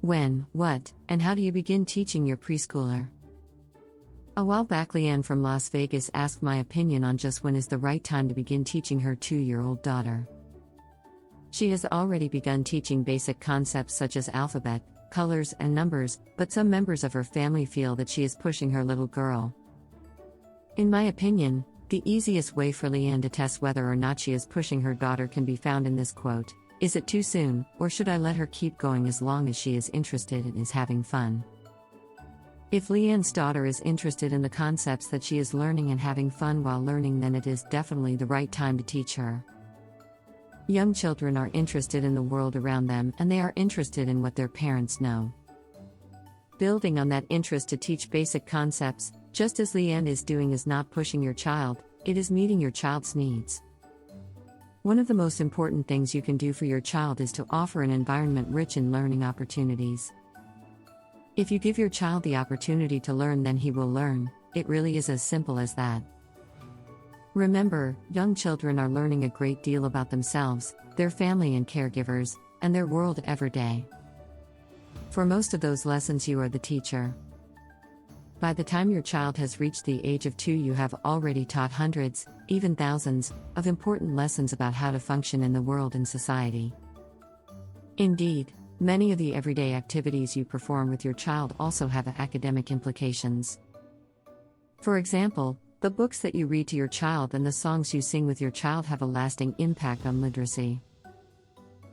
When, what, and how do you begin teaching your preschooler? A while back, Leanne from Las Vegas asked my opinion on just when is the right time to begin teaching her 2-year-old daughter. She has already begun teaching basic concepts such as alphabet, colors, and numbers, but some members of her family feel that she is pushing her little girl. In my opinion, the easiest way for Leanne to test whether or not she is pushing her daughter can be found in this quote: "Is it too soon, or should I let her keep going as long as she is interested and is having fun?" If Leanne's daughter is interested in the concepts that she is learning and having fun while learning, then it is definitely the right time to teach her. Young children are interested in the world around them, and they are interested in what their parents know. Building on that interest to teach basic concepts, just as Leanne is doing, is not pushing your child, it is meeting your child's needs. One of the most important things you can do for your child is to offer an environment rich in learning opportunities. If you give your child the opportunity to learn, then he will learn. It really is as simple as that. Remember, young children are learning a great deal about themselves, their family and caregivers, and their world every day. For most of those lessons, you are the teacher. By the time your child has reached the age of 2, you have already taught hundreds, even thousands, of important lessons about how to function in the world and society. Indeed, many of the everyday activities you perform with your child also have academic implications. For example, the books that you read to your child and the songs you sing with your child have a lasting impact on literacy.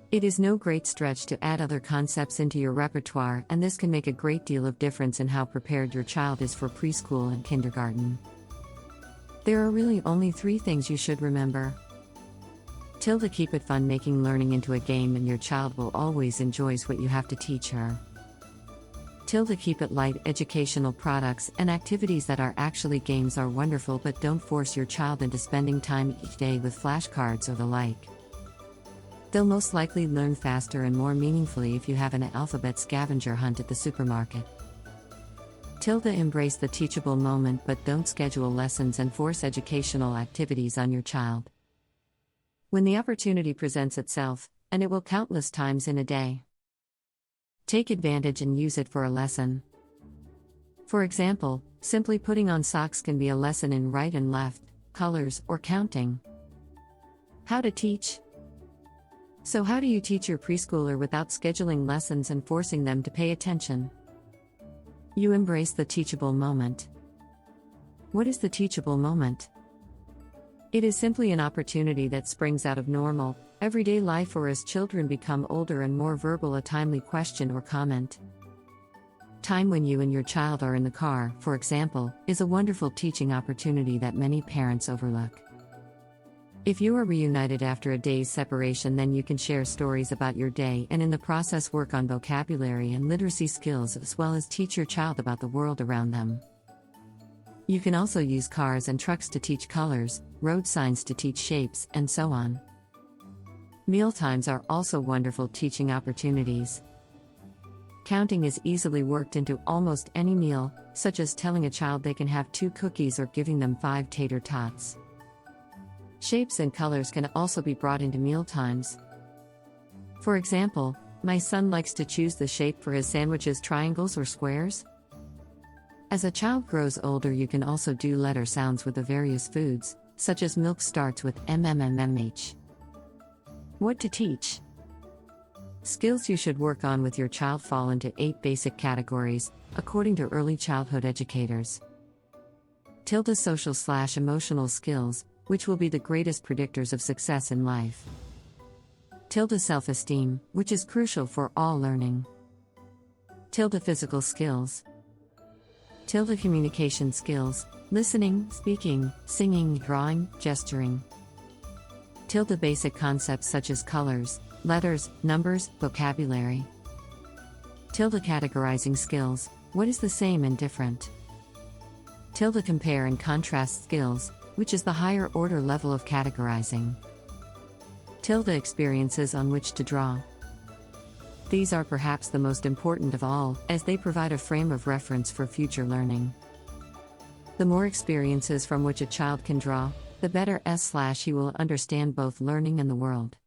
It is no great stretch to add other concepts into your repertoire, and this can make a great deal of difference in how prepared your child is for preschool and kindergarten. There are really only 3 things you should remember. Keep it fun, making learning into a game, and your child will always enjoy what you have to teach her. Keep it light, educational products and activities that are actually games are wonderful, but don't force your child into spending time each day with flashcards or the like. They'll most likely learn faster and more meaningfully if you have an alphabet scavenger hunt at the supermarket. Embrace the teachable moment, but don't schedule lessons and force educational activities on your child. When the opportunity presents itself, and it will countless times in a day, take advantage and use it for a lesson. For example, simply putting on socks can be a lesson in right and left, colors, or counting. How to teach? So how do you teach your preschooler without scheduling lessons and forcing them to pay attention? You embrace the teachable moment. What is the teachable moment? It is simply an opportunity that springs out of normal, everyday life, or as children become older and more verbal, a timely question or comment. Time when you and your child are in the car, for example, is a wonderful teaching opportunity that many parents overlook. If you are reunited after a day's separation, then you can share stories about your day and in the process work on vocabulary and literacy skills, as well as teach your child about the world around them. You can also use cars and trucks to teach colors, road signs to teach shapes, and so on. Mealtimes are also wonderful teaching opportunities. Counting is easily worked into almost any meal, such as telling a child they can have 2 cookies or giving them 5 tater tots. Shapes and colors can also be brought into mealtimes. For example, my son likes to choose the shape for his sandwiches, triangles or squares. As a child grows older, you can also do letter sounds with the various foods, such as milk starts with MMMMH. What to teach? Skills you should work on with your child fall into 8 basic categories, according to early childhood educators. Social/emotional skills, which will be the greatest predictors of success in life. Self-esteem, which is crucial for all learning. Physical skills. Communication skills, listening, speaking, singing, drawing, gesturing. Basic concepts such as colors, letters, numbers, vocabulary. Categorizing skills, what is the same and different. Compare and contrast skills, which is the higher order level of categorizing. Experiences on which to draw. These are perhaps the most important of all, as they provide a frame of reference for future learning. The more experiences from which a child can draw, the better he will understand both learning and the world.